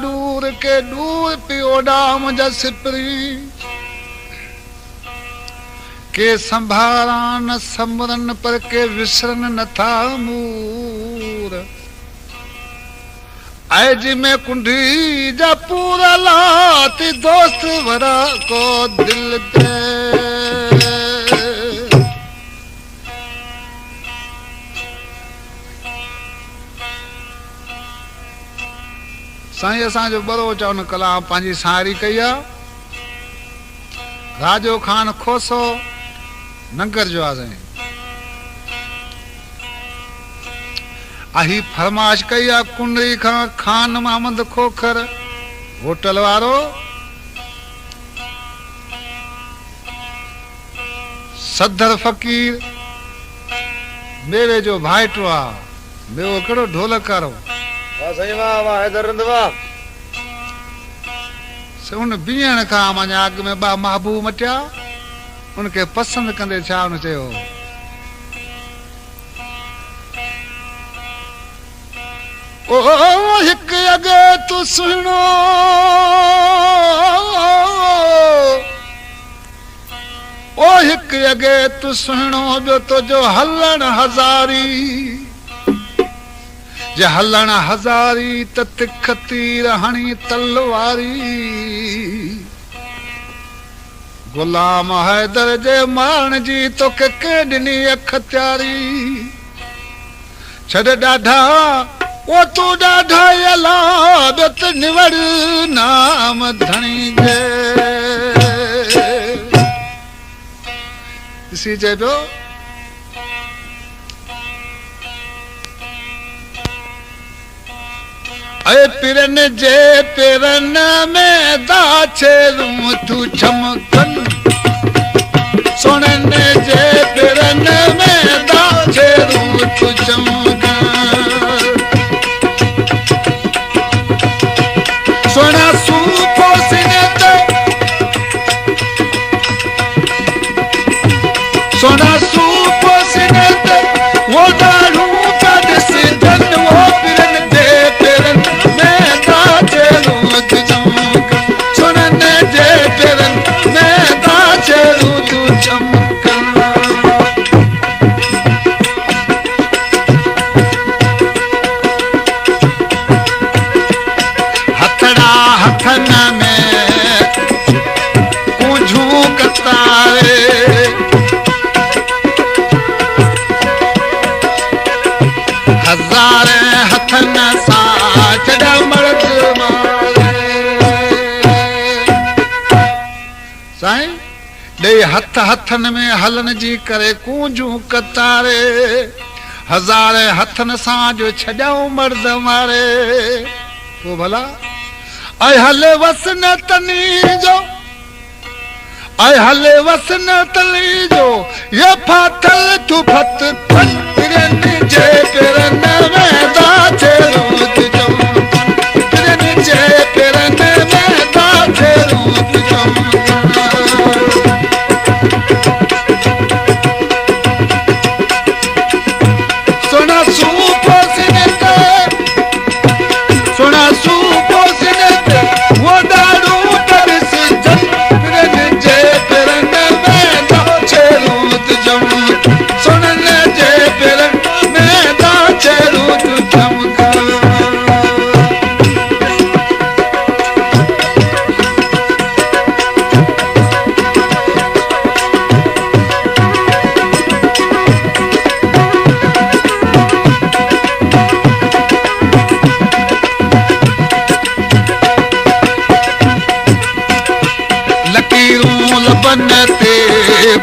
दूर के दूर पियो डाम जसप्री के संभारा न समरन पर के विसरन न था मूर आज में कुंडी जा पूरा लाती दोस्त भरा को दिल दे साईं असां जो बरो चवण कलाम पंहिंजी सारी कई आहे। राजो खान खोसो नंगर जो आहे साईं आही फरमाइश कई आहे कुंडरी खां खान मोहम्मद खोखर होटल वारो सदर फ़कीर मेरे जो भाइटो आहे मेवो कहिड़ो ढोलक वारो उन बीहण खां मां अॻ में ॿ महबूब मटिया उनखे पसंदि कंदे छा उन चयो ओ हिकु अॻे तूं सुहिणो ओ हिकु अॻे तूं सुहिणो ॿियो तुंहिंजो हलण हज़ारी जे हलण हज़ारी त तिख तीर हणी तलवारी गुलाम हैदर जे मारण जी तोखे के ॾिनी अखत्यारी छॾ ॾाढा ओ तूं ॾाढा अला ॿियो निवड़ नाम धणी जे ॾिसी चए पियो ऐ पिरन जे पिरन में दाछेरूं तूं चमकन सोनन जे पिरन में दाछेरूं तूं चमकन सोना सूफो सिने ते सोना सूफो सिने ते वो दारू का डिसीजन वो पिरन जे पिरन हथ हथन में हलन जी करे कूंजू कतारे हज़ारे हथन सां जो छॾाऊं मर्द मारे तो भला ऐं हले वसन तनी जो ऐं हले वसन तनी जो ये फाथल तू फत पिरन जे पिरन में दाछेरूं तूं चमकन पिरन जे पिरन में दाछेरूं तूं चमकन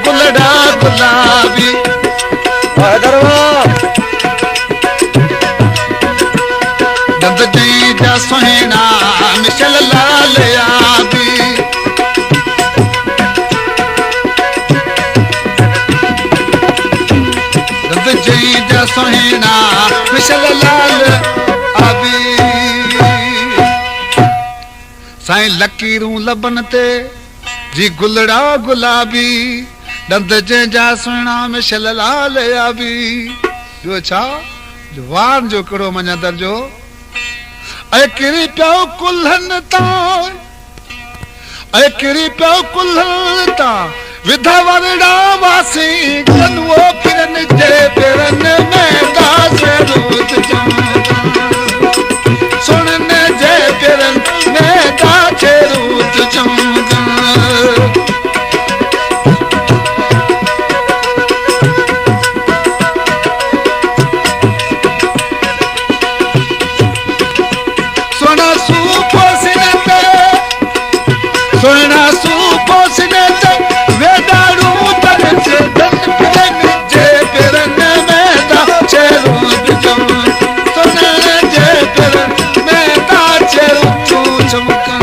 गुलड़ा गुलाबी दंद जी जा सुहिणा मिशल लाल याबी सुहिणा मिसल लाल आबी साईं लकीरूं लबन ते जी गुलड़ा गुलाबी दंद जंहिंजा सुहिणा मिसल लाल आबी ॿियो छा वान जो कहिड़ो मञंदड़ जो ऐं किरी पियो कुल्हनि तां ऐं किरी पियो कुल्हनि तां विधा वरड़ा वासी कनवो फिरन जे पेरन में दास रूत सुनन जे पेरन में दास रूत चमका सोना सूपो सिनत वेदारू तरस धन फिरन जे पेरन में दाचे रूप सोना जे पेरन में दाचे रूप चमका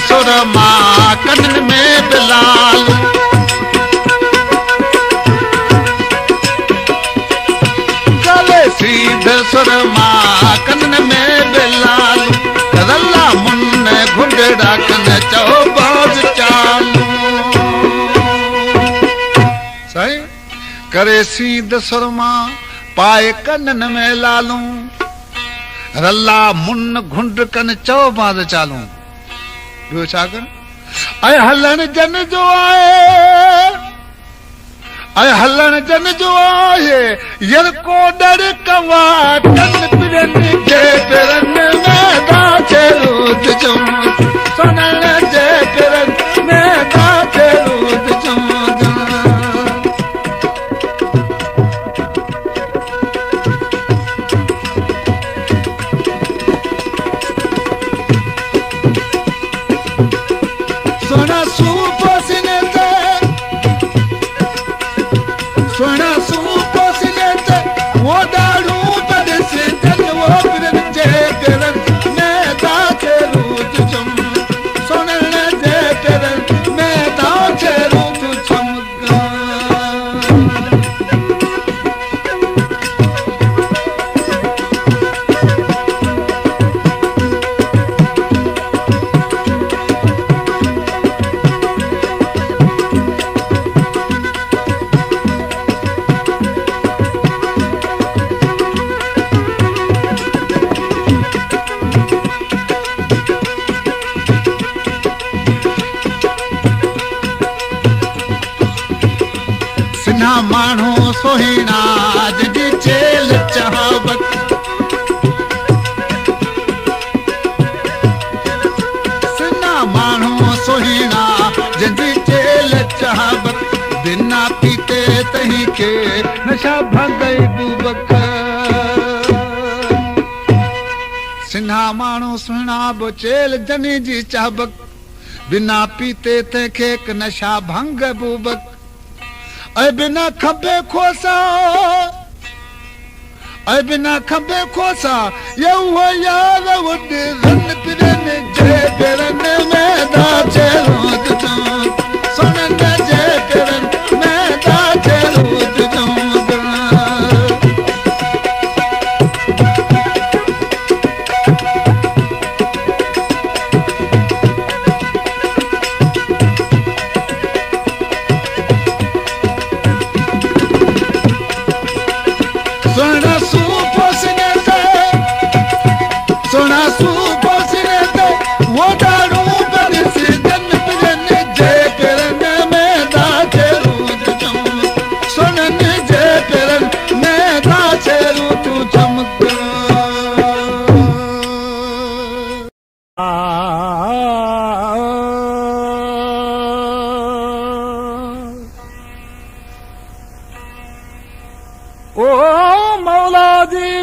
सुर मां कनन में बिलाल गले सीध सुर मां कनन में बिलाल रल्ला मुन घुंडड़ा कन चो बाज चालू सही करे सीध सुर मां पाए कनन में लालू रल्ला मुन घुंड कन चो बाज चालू ॿियो छा कर ऐं हलण जन जो आहे ऐं हलण जन जो आहे यर को डर कवा कन पिरन जे पेरन में दाचे रूत सुनण जे पेरन में दाचे रूत माण्हू सुहिणा जंहिंजी चेल चाहबत सिना माण्हू सुहिणा जंहिंजी चेल चाहबत बिना पीते तही के नशा भंगई बुबक सिना माण्हू सुहिणा बो चेल जनी जी चाहबक बिना पीते तंहिंखे नशा भंग बुबक ऐं बिना खंबे खोसा ऐं बिना खंबे खोसा ये वो यार वुड रन पिरन जे पेरन में दाचे रूत सुनन जे पेरन में दाचे रूत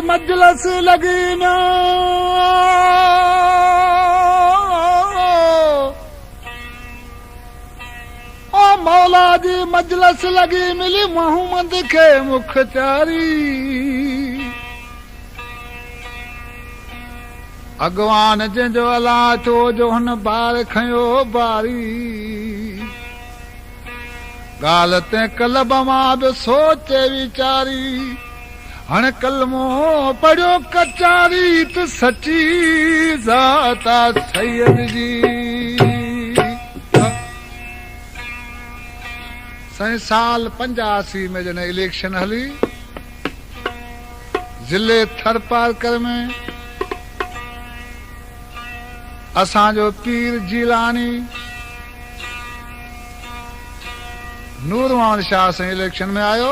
मजलस लगी ना ओ मौला जी मजलस लगी मिली मोहम्मद के मुखचारी अगवान जंहिंजो अला थियो जो हुन बार खयो बारी ॻाल्हि ते कलब मां बि सोचे वीचारी हाणे कलमो पढ़ियो कचारी त सची ज़ाता सैयद जी साईं साल 85 में जॾहिं इलेक्शन हली ज़िले थरपारकर में असांजो पीर जीलानी नूर मोहम्मद शाह साईं इलेक्शन में आयो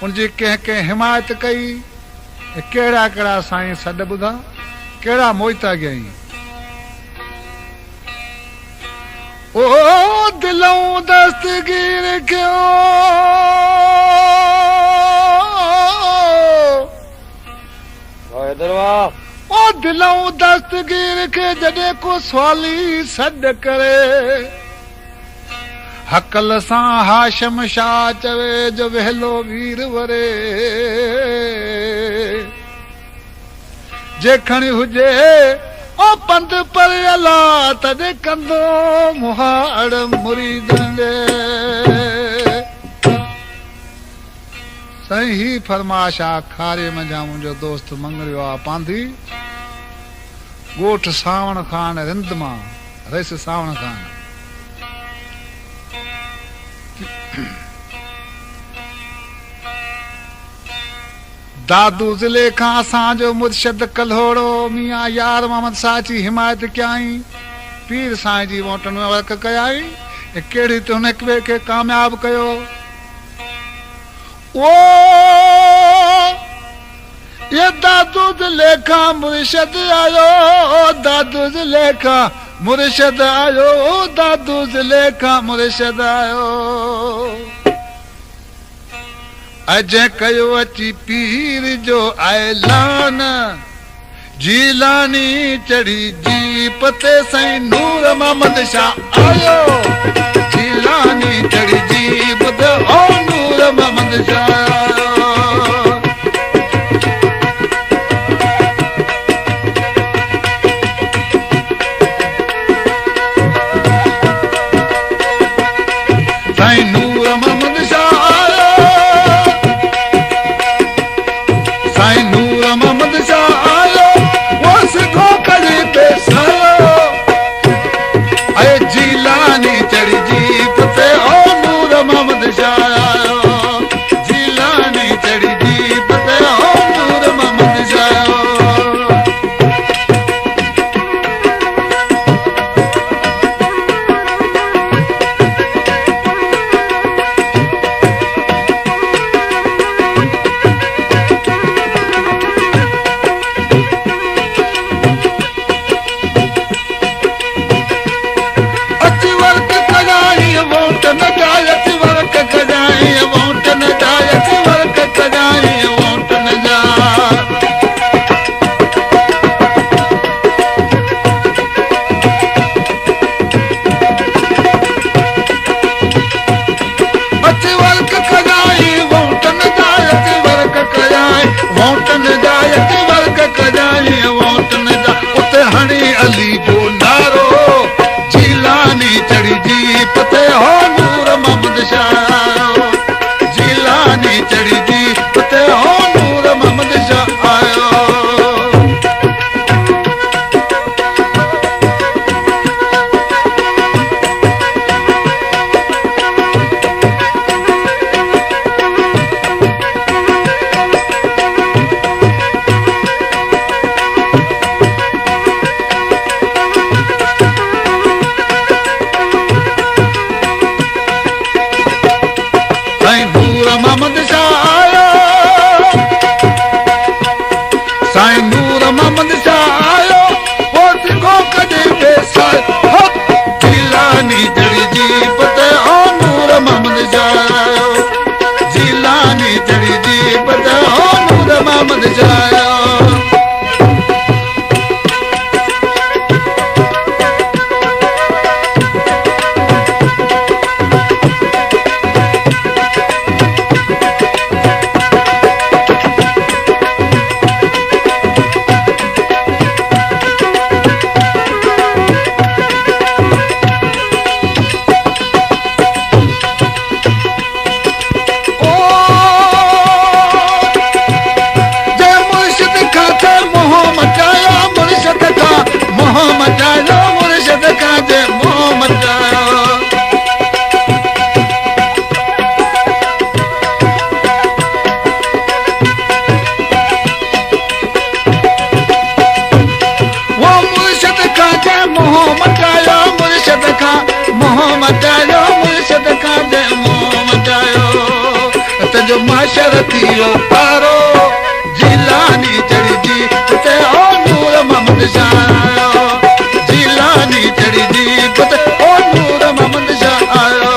उनजी कंहिं कंहिं हिमायत कई कहिड़ा कहिड़ा साईं सॾ ॿुधा कहिड़ा मोइता कयई ओ दिलों दस्तगीर कयो ओ दिलों दस्तगीर के जॾहिं को सवाली सॾ करे हकल सां हाशम शाह चवे जो वेलो वीर वरे जे खणी हुजे ओ पंध पर अला तॾहिं कंदो मुहाड़ मुरीदन साईं ही फरमाश आ खारे मंझां मुंहिंजो दोस्त मंगरियो आ पांधी ॻोठ सावण खान रिंद मां रस सावण खान दादू ज़िले खां असांजो मुर्शद कल्होड़ो मियां यार मोहम्मद शाह जी हिमायत कयाई पीर साईं जी वोटन में वर्क कयाई कहिड़ी त हुन हिक ॿिए खे कामयाब कयो ओ ये दादू ज़िले खां मुर्शद आयो दादू ज़िले खां मुर्शद आयो दादू ज़िले खां मुर्शद आयो अजय कयो अची पीर जो ऐलान जीलानी चढ़ी जीप ते साईं नूर मोहम्मद शाह आयो जीलानी चढ़ी जीप ते ओ नूर मोहम्मद शाह साईं नूर मोहम्मद शाह मुझो माशर थियो पारो जिलानी चढ़ी जी ते ओ नूर मोहम्मद शाह आयो जिलानी चढ़ी जी ते ओ नूर मोहम्मद शाह आयो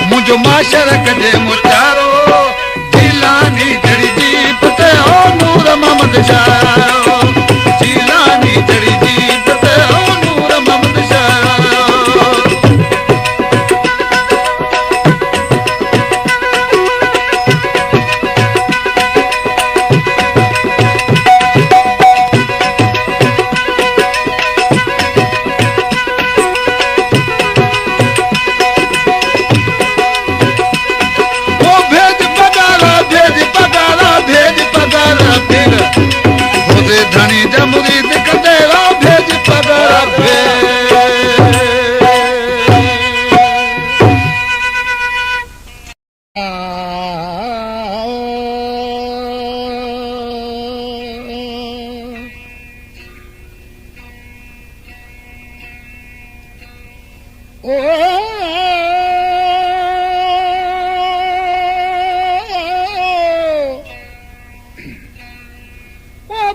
मुझो माशर कजे मुचारो जिलानी चढ़ी जी ते ओ नूर मोहम्मद शाह जिलानी चढ़ी जी ते ओ नूर मोहम्मद शाह धनी जमुरीद कदेरा भेज पगड़ा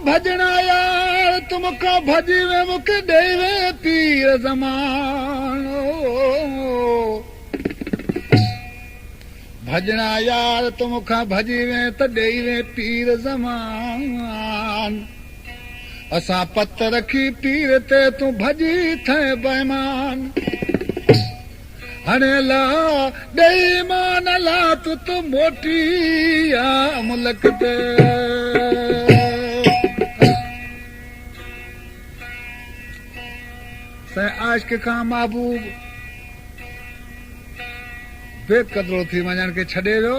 भजना यार तुमका भजीवे मुख देवे पीर जमानो भजना यार तुमका भजीवे त देवे पीर जमान असा पत रखी पीर ते तू भजी थे बेमान हने ला बेईमान ला तू मोटी या मुल्क ते आशिक़ खां महबूब बेक़दरो थी वञण खे छॾे वियो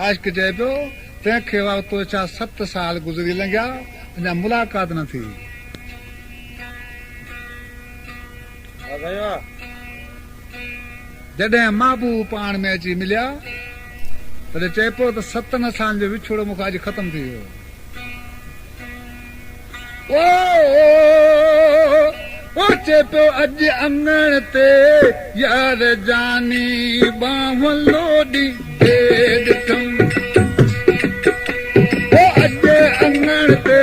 आशिक़ चए पियो तंहिंखे वक़्तु छा 7 साल गुज़री लंघिया अञा मुलाक़ात न थी जॾहिं महबूब पाण में अची मिलिया तॾहिं चए पियो त 7 साल जो विछोड़ो मूंखे अॼु ख़तम थी वियो चे पियो अॼु अंगण ते यार जानी बाह लोडी दे ॾिठम अॼु अंगण ते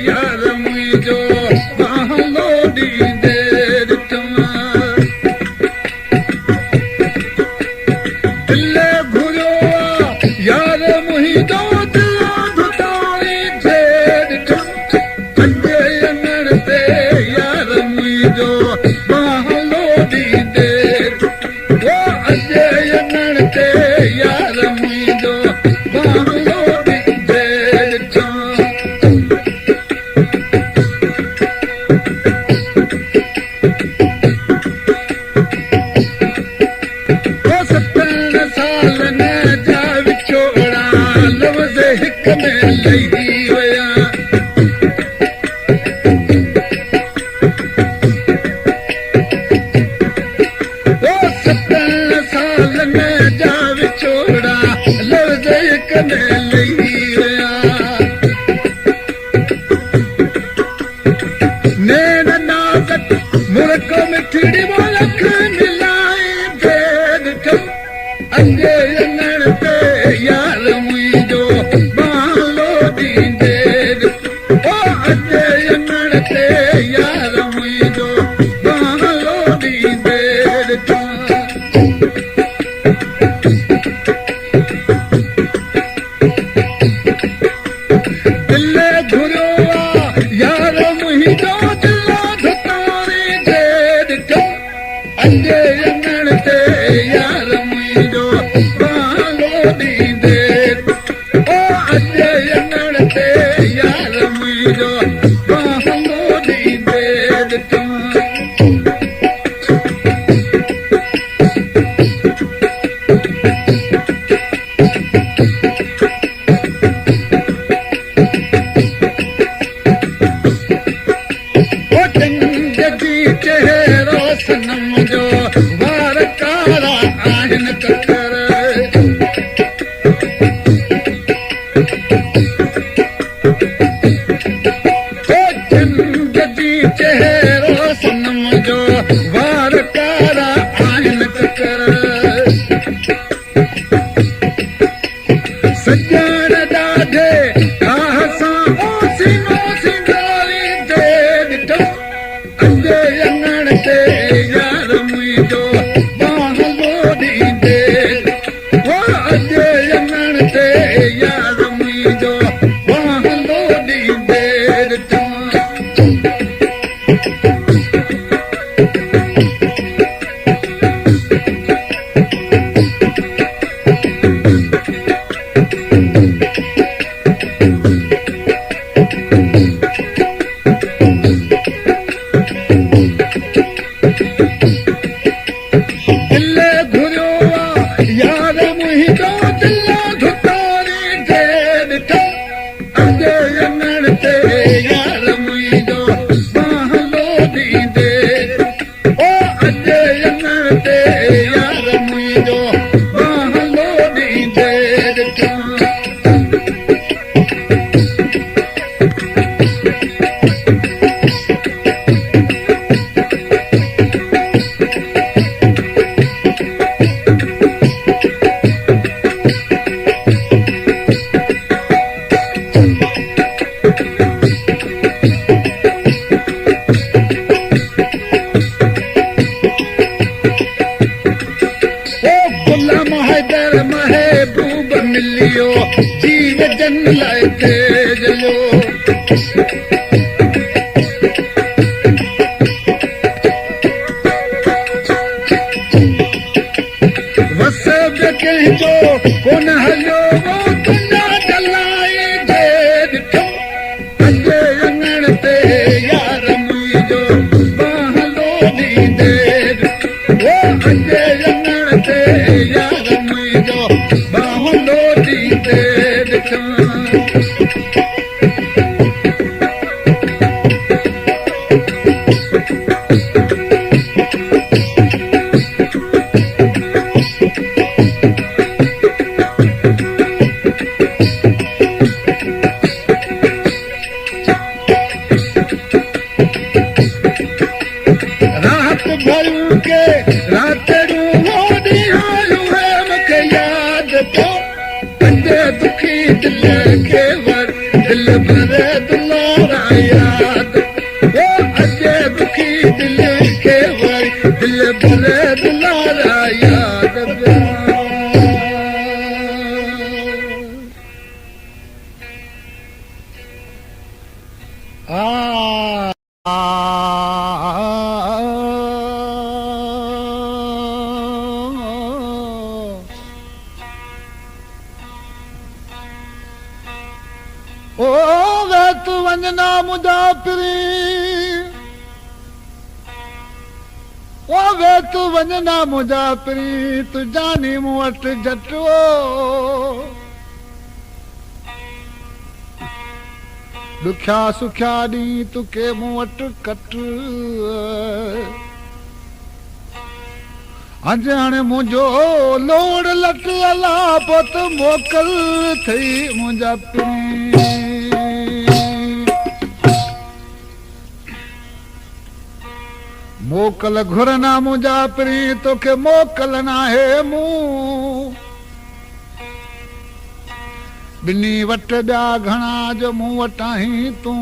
यार मुंहिंजो बाह लोडी दे ॾिठम दिल घुरियो यार मुंहिंजो हिक में लही विया अॼे अङण ते यार मुंहिंजो बालो ॾींदे ओ अॼे अङण ते यार मुंहिंजो बालो ॾींदे दिल घुरियो आहे यार मुंहिंजो दिल धुतारी दे ॾिठो अॼे अङण ते यार मुंहिंजो बालो ॾींदे ओ अॼे अङण ते यार मुंहिंजो बालो ॾींदे ॾिठो चेहरो सनम जो वार कारा आहिनि ककर जदी चेहरो सनम जो वार कारा आहिनि ककर सजण ॾाढे राह सां ओसीनो सिंगारी दे ॾिठो अॼे अङण ते यार मुंहिंजो बालो ॾींदे ओ अॼे अङण ते यार मुंहिंजो बालो ॾींदे ॾिठो दिल घुरियो आहे यार मुंहिंजो दिल धुतारी दे ॾिठो अॼे अङण ते यार मुंहिंजो बालो ॾींदे ओ अॼे अङण ते यार मुंहिंजो बालो ॾींदे ॾिठो गुलाम हैदर महबूब मिलियो जीव जन लाइ तेजलो वस बि कंहिंजो कोन हलियो वो तुंहिंजा जलाई दे ॾिठो अॼे अङण ते यार मुंहिंजो बालो ॾींदे ओ अॼे अङण ते यार मुंहिंजो बालो ॾींदे ॾिठो रात भरू के रातड़ू होड़ी आयु है मूंखे यादि तो अॼे दुखी दिल खे वर दिल भरे दुलारा यादि ओ अॼे दुखी दिल खे वर दिल भरे दुलारा यादि ओ वे तू वंजना मुजाफिरी ओ वे तू वंजना मुजाफिरी तू जानी मूं वटि जटो ॾुखिया सुखिया ॾींहुं तुके मूं वटि कट अॼु हाणे मुंहिंजो लोड़ लट अला पोइ त मोकल थई मुंहिंजा पीउ मोकल घुरना मुंहिंजा पिरी तोखे मोकल नाहे मूं ॿिनी वटि ॿिया घणा जो मूं वटां ई तूं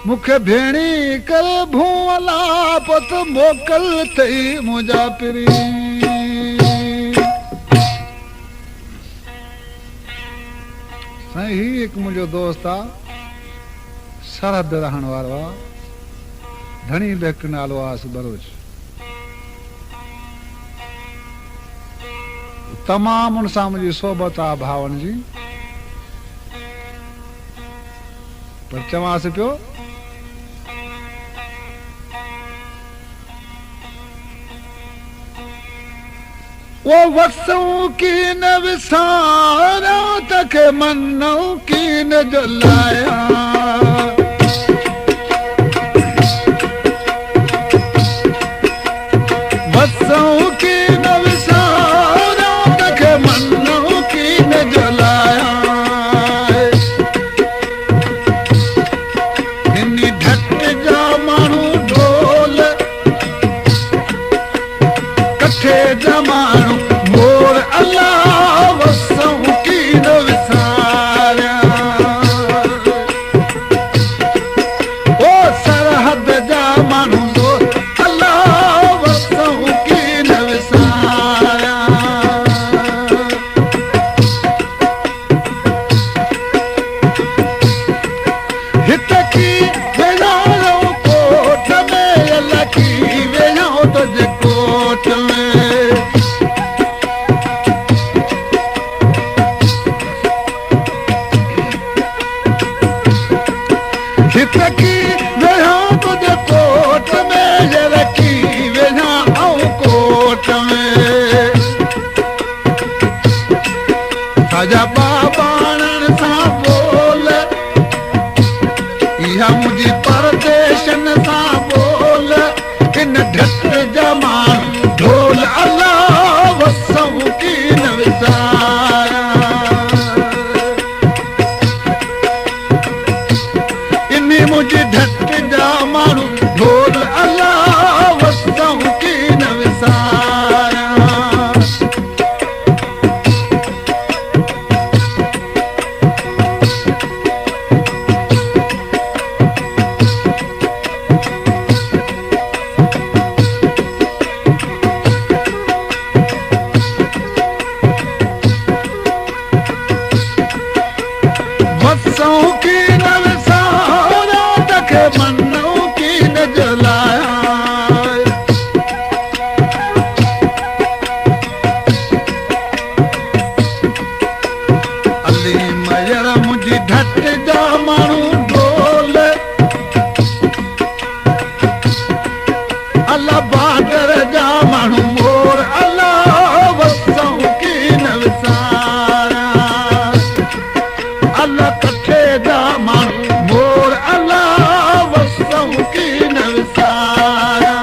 मूंखे भेणी करे भूअला पुत मोकल अथई मुंहिंजा पिरी साईं ही हिकु मुंहिंजो दोस्त आहे सरहद रहण वारो आहे धणी बेक नालो आहे बरोच तमामु उन सां मुंहिंजी सोबत आहे भावनि जी पर चवांसि पियो वो वसऊं की न विसारा तके मन्नऊं की न जलाया वसऊं की न विसारा तके मन्नऊं की न जलाया इन्नी ढट जा माण्हू ढोल कठे जा माण्हू मोर अल्लाह वसऊं की न विसारिया ओ सरहद जा माण्हू मोर अल्लाह वसऊं की न विसारिया हित की वेझारो कोट में अल्लाह की वेझाओ तुझे कोट में हित की वेझा तुझे कोट में रखी वेझा ऐं कोट में साजा बाबाणनि सां बोल इहा मुंहिंजी परदेशन सां बोल इन ढट जा माण्हू ढोल अल्लाह वसऊं की न विसारिया इन्ही मुंहिंजी ढट जा माण्हू ढोल अल्लाह वसऊं की न विसारिया वसऊं की न विसारिया तखे मन्नऊं की न जलाया अली मयर मुंहिंजी ढट जा माण्हू ढोल अल्लाह बहादुर जा माण्हू मोर अल्लाह वसऊं की न विसारिया अल्लाह कठे जा माण्हू मोर अल्लाह वसऊं की न विसारिया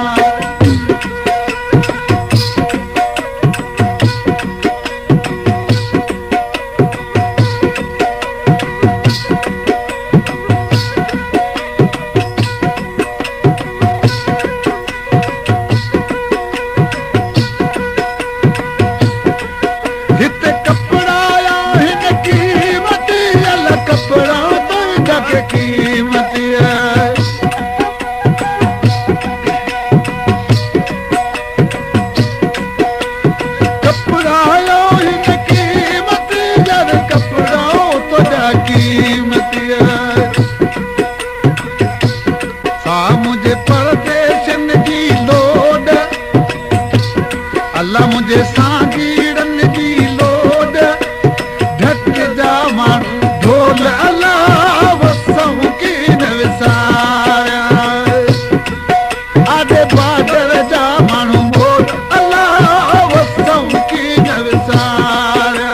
हिते कपिड़ा आहिनि कीमती अल्लाह कपिड़ा तुंहिंजा के कीमती आहे कपिड़ा आहिनि कीमती जर कपिड़ा तुंहिंजा कीमती आहे सा मुंहिंजे परदेशनि जी लोड अल्लाह मुंहिंजे सागीरनि जी लोड ढट जा माण्हू ढोल अल्लाह वसऊं की न विसारिया आॾे बहादुर जा माण्हू मोर अल्लाह वसऊं की न विसारिया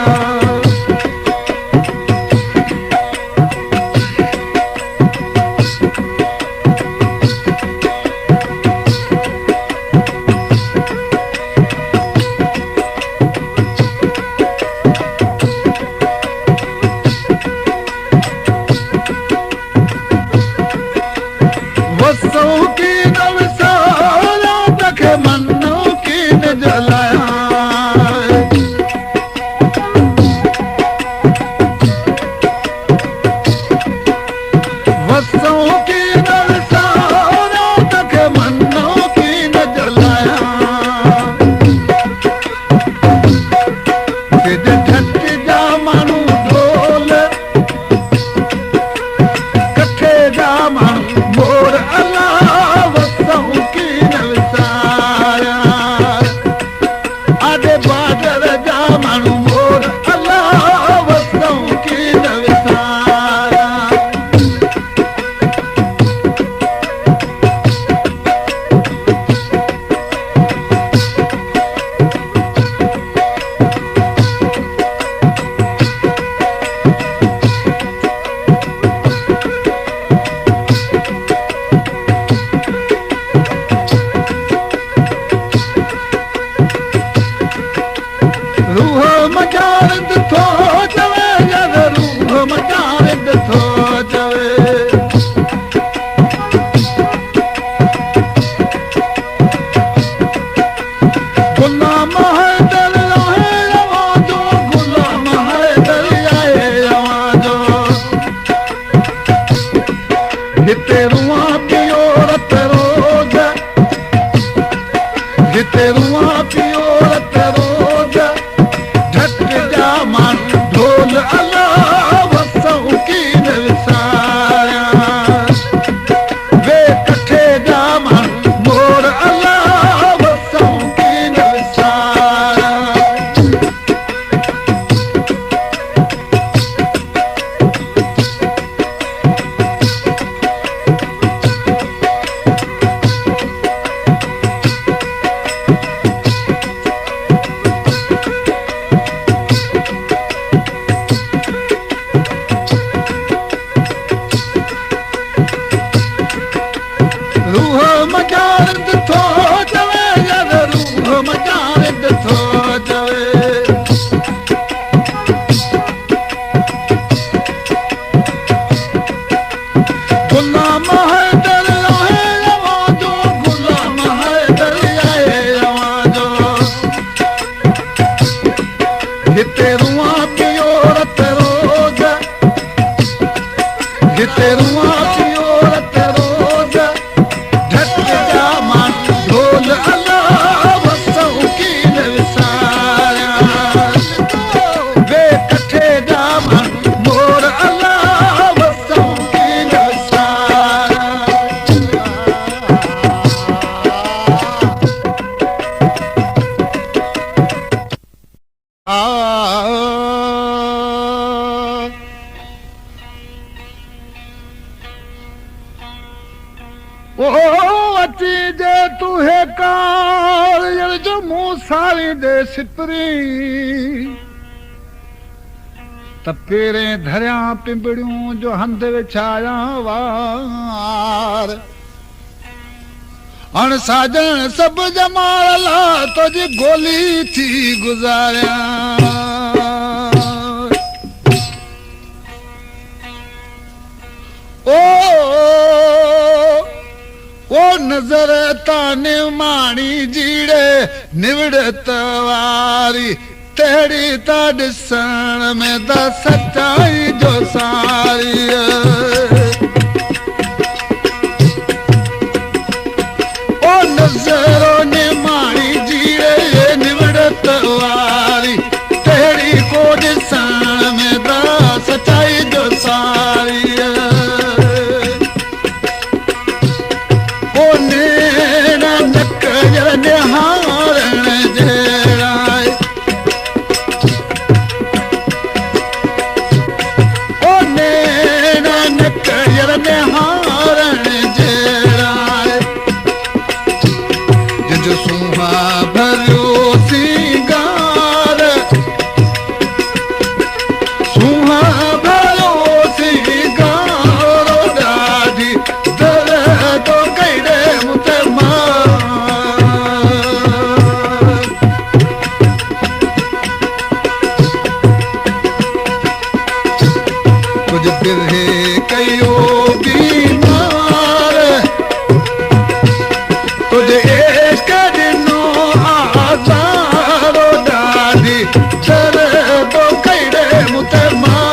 जलाया वसों की नलसारों तक मन्नों की न जलाया सिद ठट जा मानू ढोल कठे जा मानू मोर अल्लाह वसों की नलसाया आदे बादर जा मानू मोर अल्लाह वसों की नलसाया रूह मचारद थो चवे जद रूह मचारद थो चवे गुलाम हैदर रहे रवाजो गुलाम हैदर आए रवाजो हिते रुआ पियो रत रोज हिते रुआ पियो रत रोज झट जा मान ढोल अल्लाह वसों की नलसाया वे कठे जा मान मोर अल्लाह वसों की नलसाया रूह मचारद थो चवे जद रूह मचारद थो चवे गुलाम हैदर रहे रवाजो गुलाम हैदर आए रवाजो हिते रुआ पियो रत रोज हिते रुआ पियो रत रोज झट जा मान ढोल अल्लाह वसों की नलसाया वे कठे जा मान मोर अल्लाह वसों की नलसाया ओ अची जे तू है कार जो मुंह सारी दे सिपरी त पेरे धरिया पिंबड़ियों जो हंध विछाया वार अण साजन सब जमाल ला तुझी गोली थी गुजारिया ओ नजर ताने माणी जीड़े निवड़त वारी तेड़ी ता ॾिसण में त सच्चाई जो सारी ओ नजरो ने माणी जीड़े निवड़त वारी तेड़ी को ॾिसण में त सच्चाई जो सारी निहारण जहिड़ा ओ नैना नकर निहारण जहिड़ा जिज सुहा भरियो सिंगार सुहा भरियो सिंगार ॾाढी दर्द कईड़े मुते बिरहे कयो बीमार तुझे इश्क ॾिनो आज़ारो ॾाढी दर्दो कहिड़े मूंते मां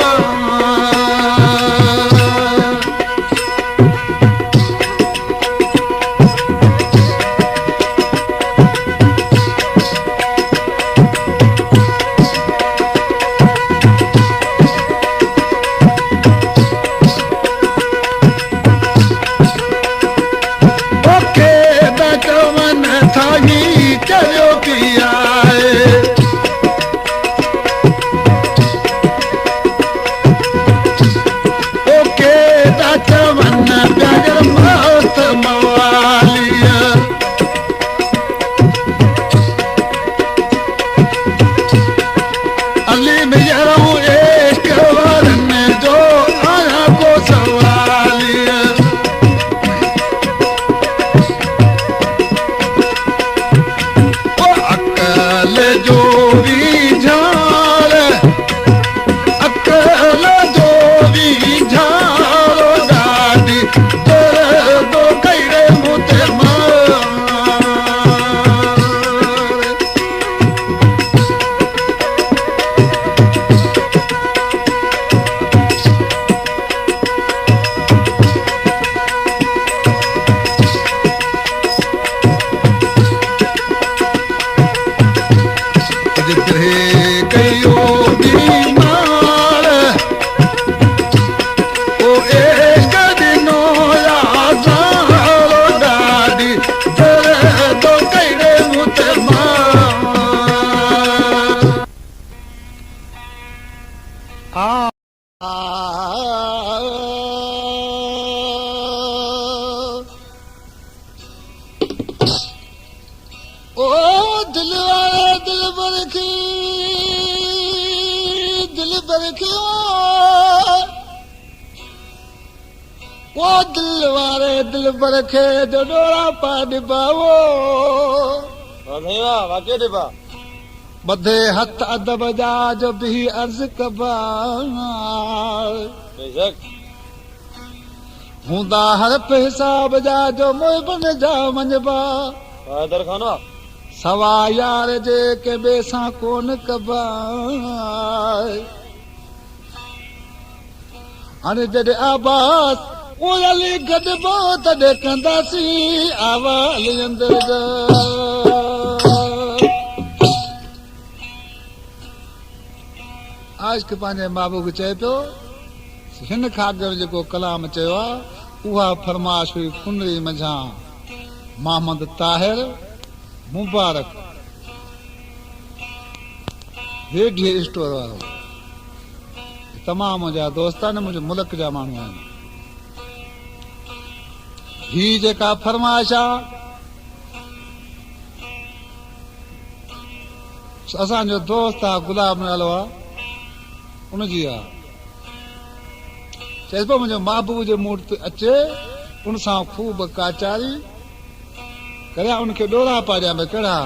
दिल पर खे डोरा पा डिबावो वाके डिबा बधे हथ अदब जा जो भी अर्ज कबा बेशक हूंदा हर हिसाब जा जो मोह बन जा मंजबा हैदर खाना सवा यार जे के बेसा कोन कबा अने जॾहिं आबाद ओली गॾबो तॾहिं कंदासीं आवाज़ अंदर जा आज के पंहिंजे महबूब चए पियो हिन खां अॻु जेको कलाम चयो आहे उहा फरमाश हुई कुंडली मंझां मोहम्मद ताहिर मुबारक रेडियो स्टोर वारो तमामु मुंहिंजा दोस्त आहिनि मुंहिंजे मुल्क जा माण्हू आहिनि ही जेका फरमाइश आहे असांजो दोस्त आहे गुलाब नालो आहे उनजी आहे चइस पियो मुंहिंजो महबूब जे मूड ते अचे उन सां ख़ूब काचारी करिया उनखे ॾोरा पाड़िया में कहिड़ा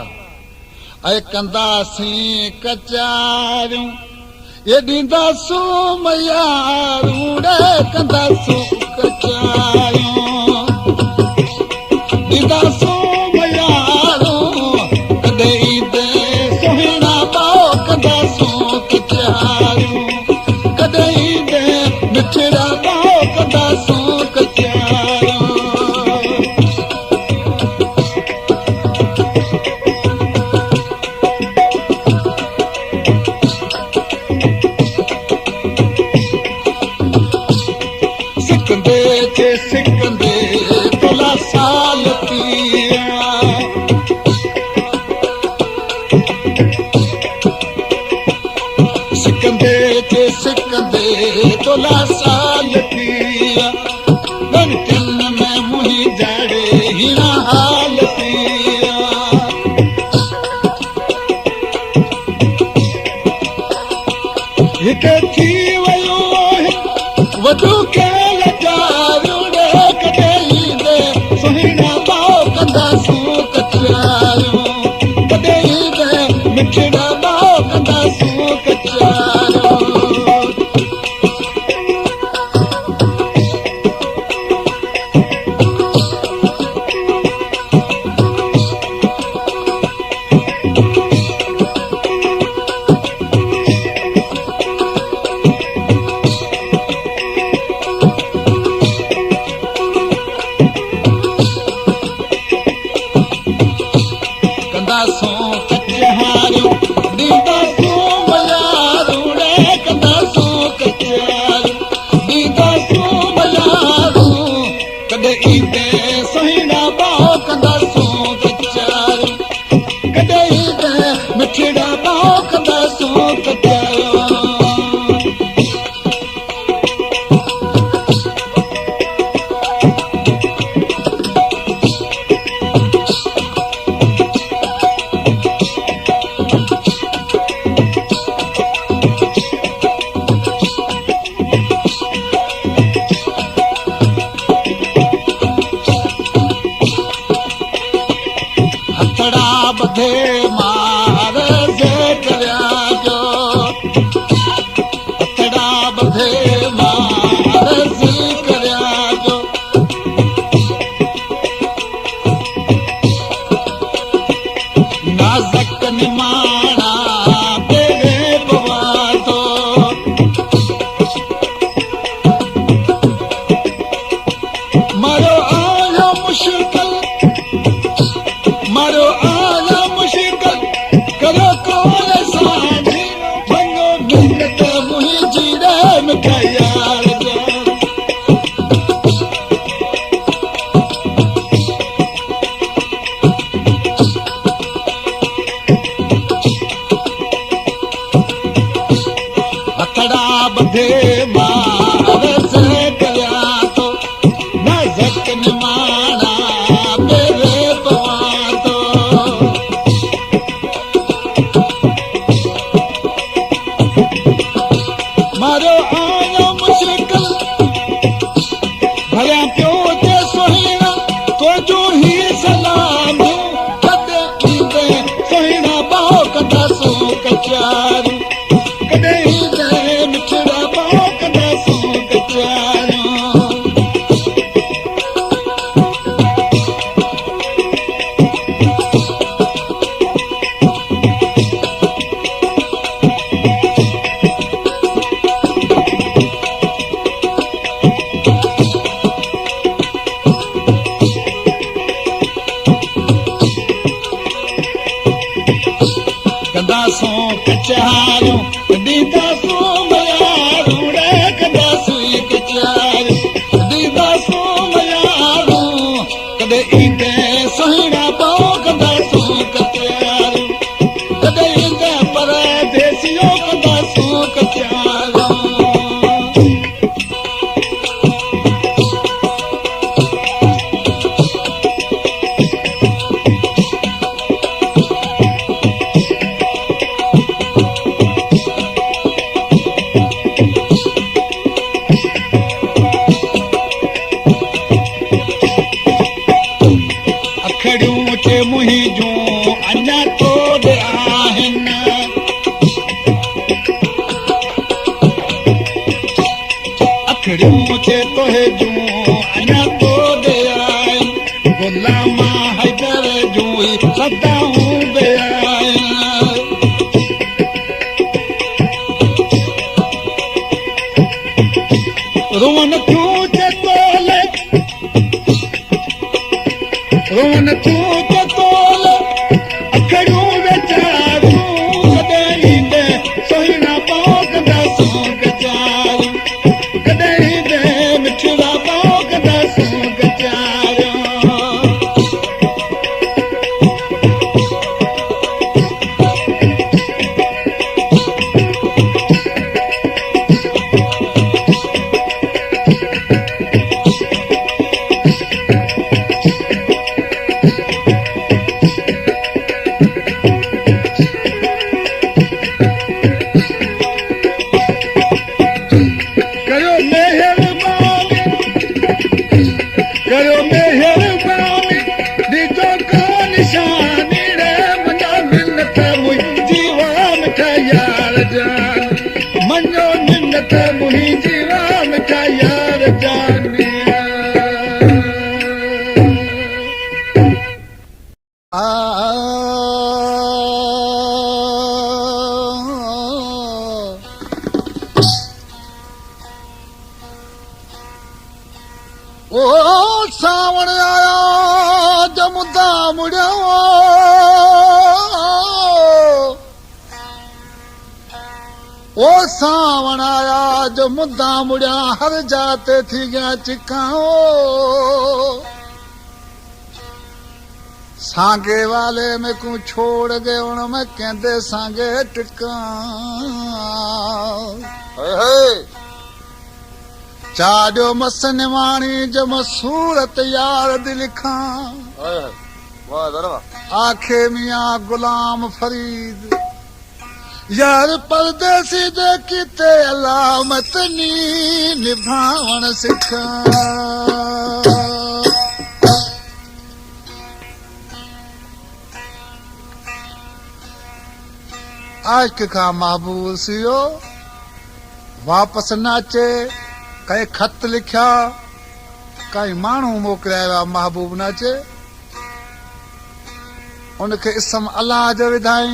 ऐं कंदासीं कचारियूं ये ॾींदासूं मयारूं कंदासूं कचारियूं ॾींदासूं मयारूं कॾहिं ईंदे सुहिणा पाओ कंदासूं कचारियूं कॾहिं ईंदे मिठड़ा पाओ कंदासूं कचारियूं सिकंदे तोला साल पिया सिकंदे तोला साल पिया घंटन में मुही जाड़े हीरा हाल पिया हिक थी वयो वधू के सुहिणा पाओ कंदासूं कचारियूं कॾहिं ईंदे मिठड़ा पाओ कंदासूं कचारियूं मिठड़ा बाकदा सो कचायो सावण आया जमुदा मुड़िया ओ सावण आया जो मुद्दा मुड़िया हर जाते थी गया चिकाओ सांगे वाले में को छोड़ गए उन में कहते सांगे टिका चाड़ो मस निवाणी जब सूरत यार दिल खां आखे मियाँ गुलाम फरीद यार परदेसी दे किते अलामत नी निभावण सिखा आशिक़ खां महबूब सियो वापस न अचे कई खत लिखिया कई माण्हू मोकिलिया महबूब न अचे उनखे इसम अल्लाह जो विधाई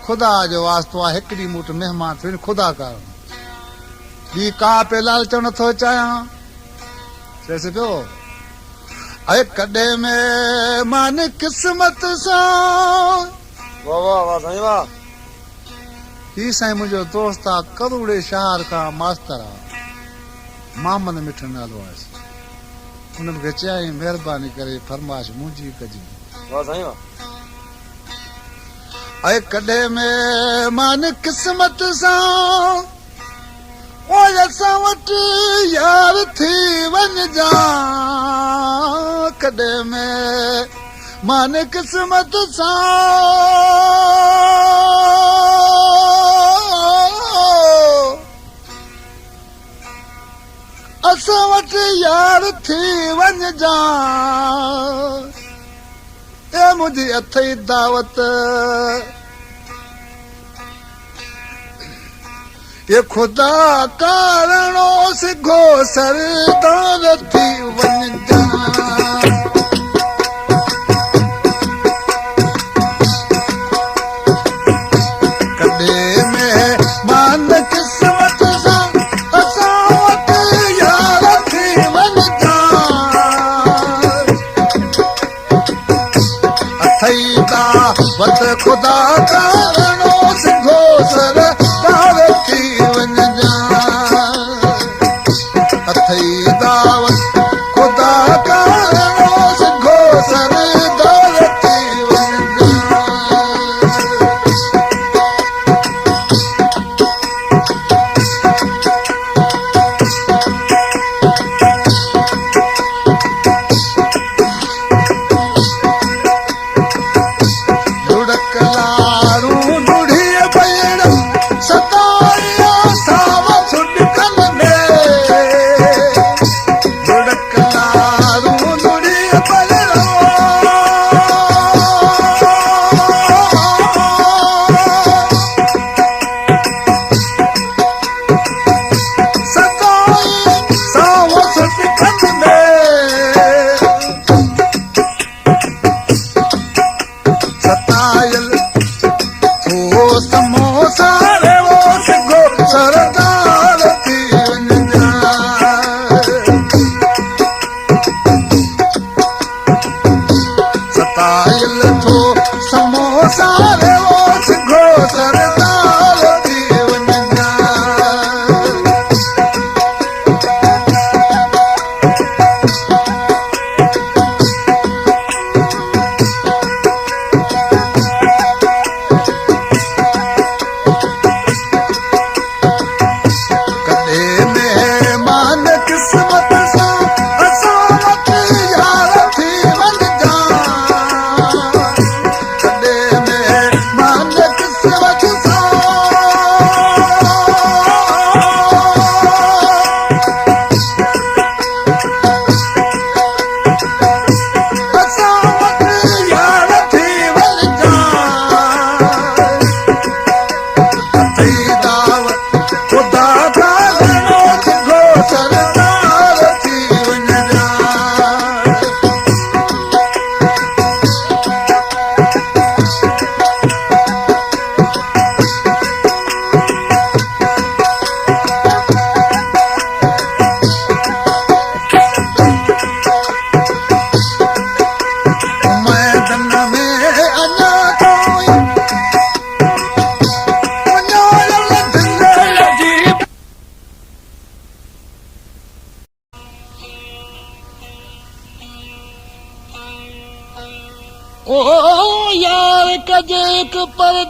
खुदा जो वास्तो आहे हिकड़ी मूं वटि महिमान थियो खुदा कारण ॿी का पे लालचो नथो चाहियां चएसि पियो अरे कॾहिं में मान क़िस्मत सां वाह वाह वाह साईं वाह ही साईं मुंहिंजो दोस्त आहे करूड़े शहर खां मास्तर आहे मोहम्मद मिठो नालो आहे हुन मूंखे चयाईं महिरबानी करे फरमाइश मुंहिंजी कजी वाह साईं वाह अरे कॾहिं में मान क़िस्मत सां ओ असां वटि यार थी वञजा कॾहिं में मान क़िस्मत सां असां वटि यार थी वञजा ए मुंहिंजी अथई दावत ये खुदा कारणो सिखो सरदार थी वञजा कॾहिं में मान क़िस्मत सां असां वटि यार थी वञजा अथई दावत खुदा कारणो सिखो सरदार थी वञजा अथई दावत खुदा कारणो सिखो सरदार थी वञजा लुढ़क लारू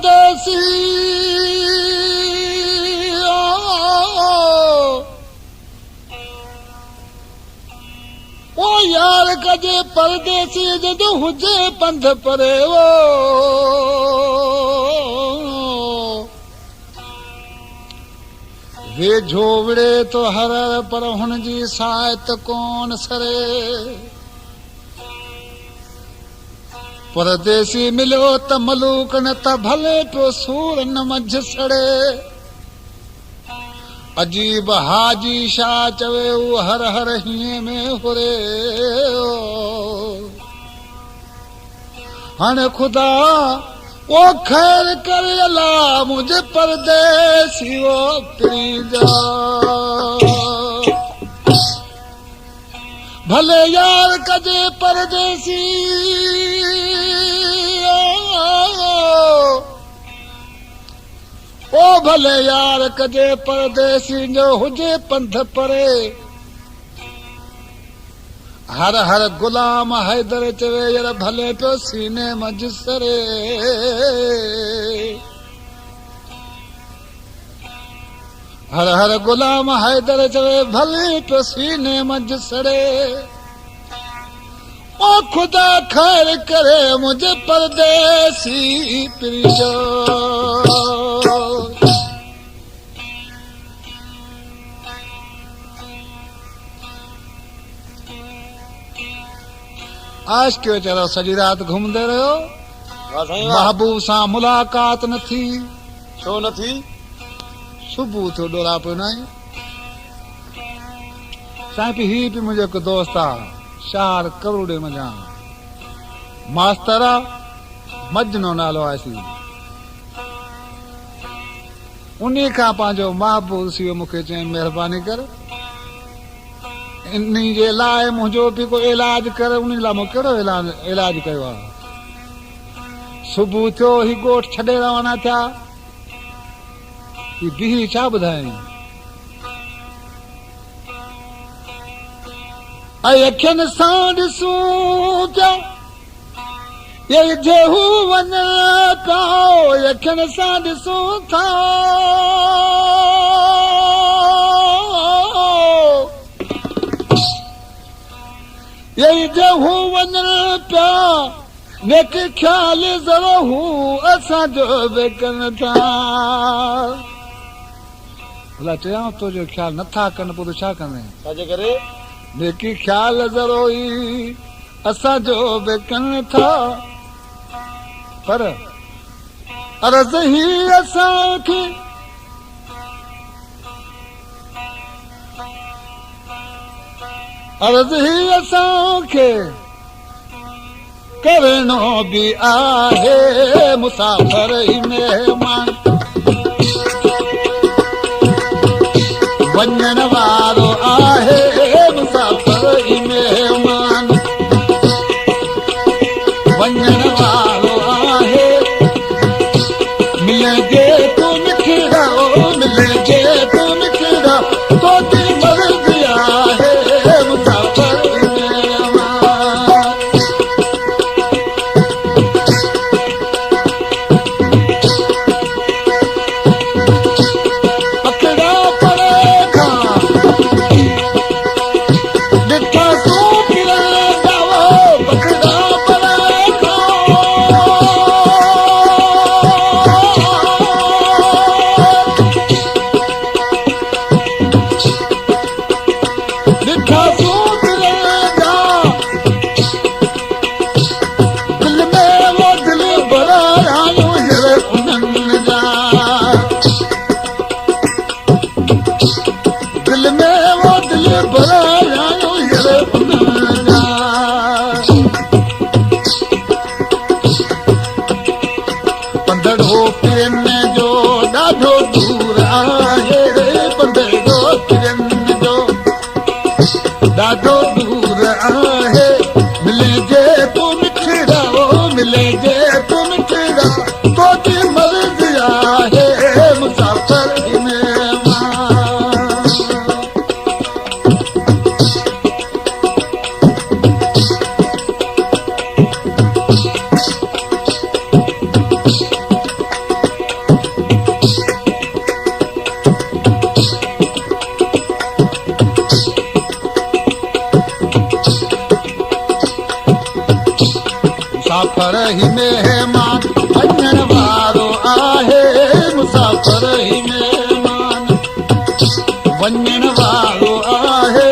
परदेसी ओ यार कजे परदेसी जदो हुजे पंध परे वो वे झोवड़े तो हर पर हुन जी सायत कोन सरे परदेसी मिलो त मलूक न त भले पियो सूर न मझ सड़े अजीब हाजी शाह चवे हर हर हीअं में हुरे हाणे खुदा ओ खैर करे अला मुझे परदेसी ओ पिरी जा भले यार कजे परदेसी ओ भले यार कजे परदेसी जो हुजे पंध परे हर हर गुलाम हैदर चवे यार भले पियो सीने मझ सरे हर हर गुलाम हैदर चवे भले पियो सीने मझ सड़े ओ खुदा खैर करे मुझे परदेसी पिरिजो आज के वीचारो सॼी रात घुमंदे रहियो महबूब सां मुलाकात न थी छो न थी सुबुह थियो डोरा पियो न साईं पी ही पी मुंहिंजो हिकु दोस्त आहे शार करोड़े मञा मास्तर मजनो नालो आहे उन खां पंहिंजो महबूब सी मूंखे चई महिरबानी कर इन जे लाइ मुंहिंजो बि को इलाज कर उन लाइ मूं कहिड़ो इलाज कयो आहे सुबुह थियो ही ॻोठ छॾे रवाना थिया ही बिही छा ॿुधायईं ऐं अखियुनि सां ॾिसूं पिया ये जेहू वञनि पिया अखियुनि सां ॾिसूं था ये जेहू वञनि पिया नेक ख्याल ज़रो हू असांजो बि कनि था भला चयां तुंहिंजो ख्याल नथा कनि पोइ तूं छा कंदे छाजे करे नेकी ख्याल ज़रो ई असांजो बि कनि था पर अर्ज़ ही असांखे अर्ज़ ही असांखे करणो बि आहे मुसाफ़िर ई महिमान वञण वारो आहे मुसाफ़िर ई महिमान वञण वारो आहे मिलजे तूं निकिरा मिलजे तूं निकिरा तोजी मर्ज़ी आहे मुसाफ़िर ई महिमान पकड़ा परे खां ॾिठा तूं किरण जावो पकड़ा परे ॾिठा तूं किरण जा दिल में वो दिल भरायूं हीअर उन्हनि जा दिल में वो दिल भरायूं हीअर उन्हनि जा पंधड़ो पिरन जो ॾाढो दूर आहे पंधड़ो पिरन जो ॾाढो दूर आहे मिलजे तूं मिठड़ा मिलजे तूं मिठड़ा तोजी मर्ज़ी आहे मुसाफ़िर ई महिमान मुसाफ़िर ही मेहमान वञण वारो आहे मुसाफ़िर ही मेहमान वञण वारो आहे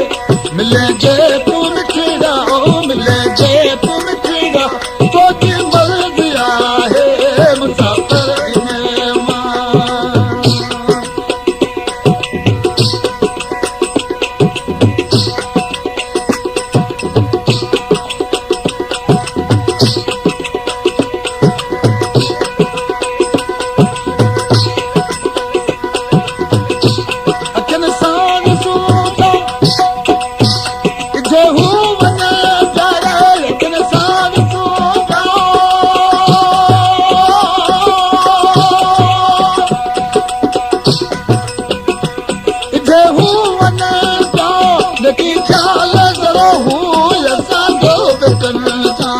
मिले जे तूं मिठड़ा ओ मिले जे तूं मिठड़ा तोजी मर्ज़ी आहे मुसाफ़िर ही मेहमान अखियुनि सां ॾिसूं जे हू वञे प्यारे अखियुनि सां ॾिसूं जे हू वञे पियो लेकिन ख़्याल ज़रो हू असांजो बिकनि था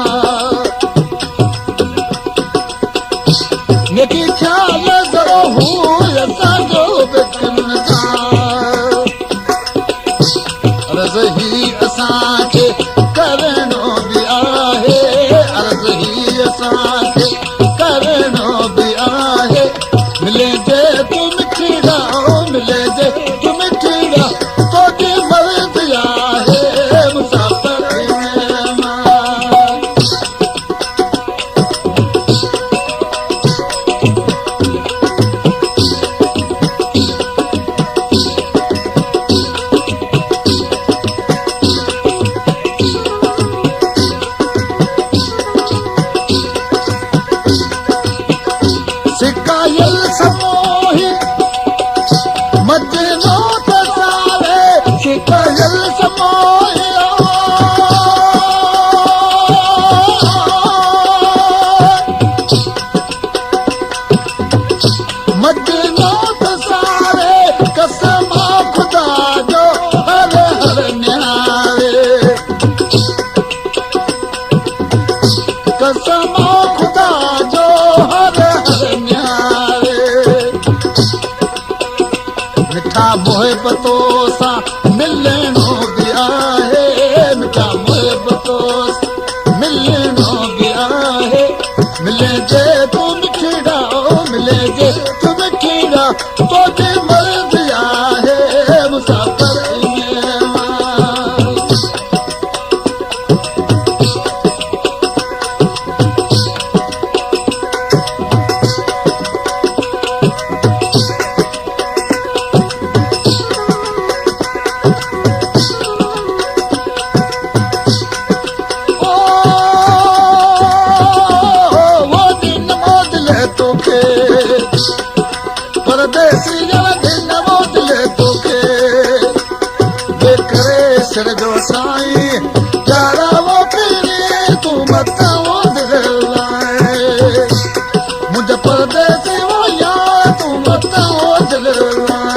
लेकिन ख़्याल ज़रो हू असांजो बिकनि था अर्ज़ ही असांखे करणो बि आहे अर्ज़ ही असांखे करणो बि आहे मिले जे तूं मिठड़ा ओ मिले जे तूं मिठड़ा तोजी मर्ज़ी आहे मुसाफ़िर मेहमान सिकायल समोही मजनो त सारे सिकायल समोही मजनो त सारे कसम खुदा जो हर हर न्यारे कसम खुदा जो हर हर न्यारे मिठा मोहब्बतो सां मिलणो बि आहे मिठा मोहब्बतो सां मिलणो बि आहे मिले जे तूं मिठड़ा ओ मिले जे तूं मिठड़ा तोजी मर्ज़ी आहे मुसाफ़िर मेहमान वो दिन मोदले तोखे परदेसी जरा दिन मोदले तोखे बेकरे सिर जो साईं यारा वो पीरी तूं मता वो दिल लाए मुझे परदेसी वो यार तूं मता वो दिल लाए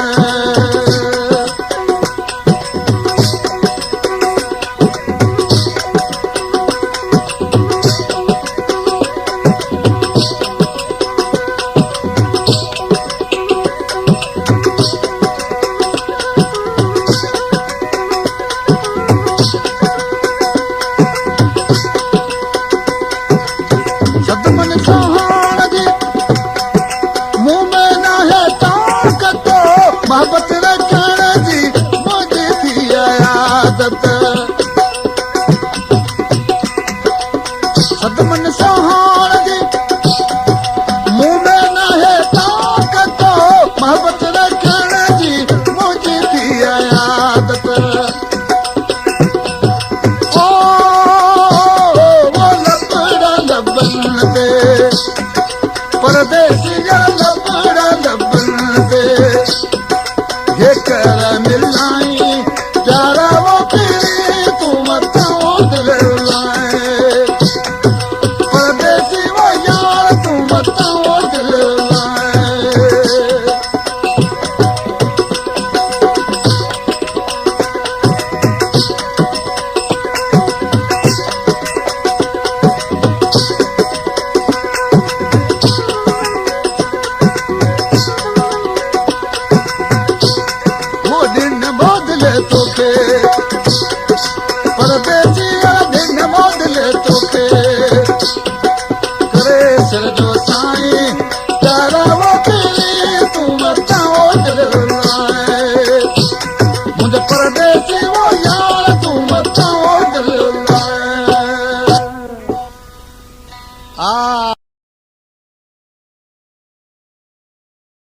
सदमन सोहाण जी मुंह में न है ताकत मोहब्बत रखण जी मुझे थी आदत सदमन सोहाण जी मुंह में न है ताकत मोहब्बत रखण जी मुझे थी आदत ओ वो लपड़ा लबन दे परदेसी जा लपड़ा लबन दे ये कर मिलाई प्यारा वो पीरी तूं मता वो दिल लाए परदेसी वो यार तूं मता वो दिल लाए वो दिन बहुत आ